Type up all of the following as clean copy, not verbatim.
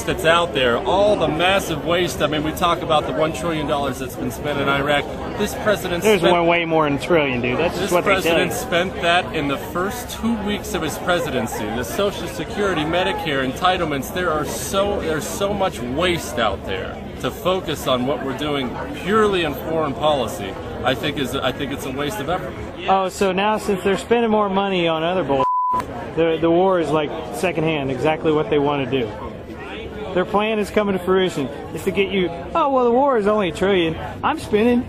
that's out there, all the massive waste. I mean, we talk about the $1 trillion that's been spent in Iraq. This president There's way more than a trillion, dude. That's just what they tell you. This president spent that in the first 2 weeks of his presidency. The Social Security, Medicare, entitlements, there's so much waste out there. To focus on what we're doing purely in foreign policy, I think it's a waste of effort. Oh, so now since they're spending more money on other bull, the war is like secondhand, exactly what they want to do. Their plan is coming to fruition. It's to get you, oh, well, the war is only $1 trillion. I'm spending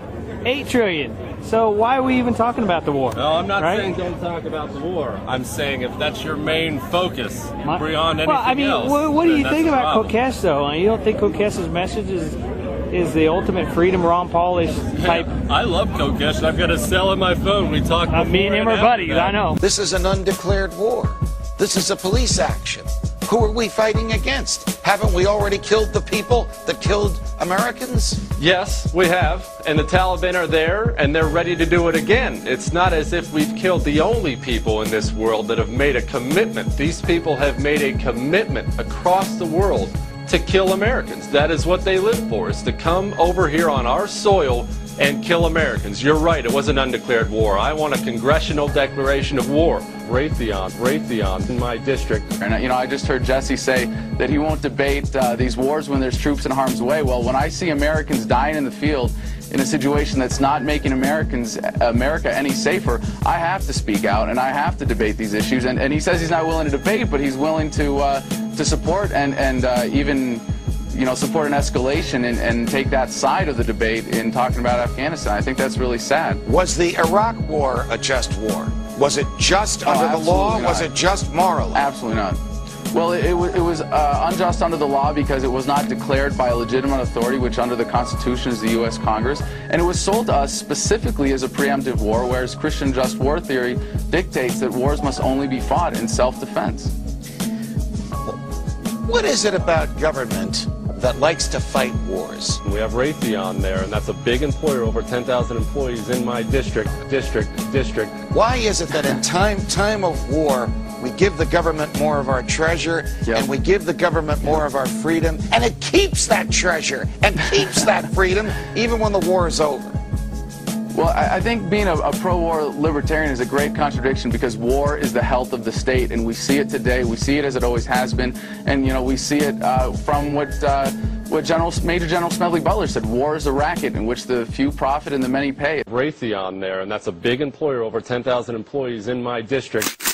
$8 trillion. So why are we even talking about the war? No, I'm not saying don't talk about the war. I'm saying if that's your main focus, beyond anything well, I mean, else, what do you think about Kokesh, though? You don't think Kokesh's message is the ultimate freedom Ron Paul-ish type? I love Kokesh. I've got a cell in my phone. We talk before me and him are buddies, I know. This is an undeclared war. This is a police action. Who are we fighting against? Haven't we already killed the people that killed Americans? Yes, we have, and the Taliban are there, and they're ready to do it again. It's not as if we've killed the only people in this world that have made a commitment. These people have made a commitment across the world to kill Americans. That is what they live for, is to come over here on our soil and kill Americans. You're right, it was an undeclared war. I want a congressional declaration of war. Raytheon in my district. And I just heard Jesse say that he won't debate these wars when there's troops in harm's way. Well, when I see Americans dying in the field in a situation that's not making America any safer, I have to speak out and I have to debate these issues. And he says he's not willing to debate, but he's willing to support and even support an escalation and take that side of the debate in talking about Afghanistan. I think that's really sad. Was the Iraq war a just war? Was it just under the law? Was it just moral? Absolutely not. Well, it was unjust under the law because it was not declared by a legitimate authority, which under the Constitution is the U.S. Congress, and it was sold to us specifically as a preemptive war, whereas Christian just war theory dictates that wars must only be fought in self-defense. What is it about government that likes to fight wars? We have Raytheon there, and that's a big employer, over 10,000 employees in my district. Why is it that in time of war, we give the government more of our treasure, and we give the government more of our freedom, and it keeps that treasure and keeps that freedom even when the war is over? Well, I think being a pro-war libertarian is a great contradiction because war is the health of the state, and we see it today. We see it as it always has been, and we see it from what Major General Smedley Butler said: war is a racket in which the few profit and the many pay. Raytheon there, and that's a big employer, over 10,000 employees in my district.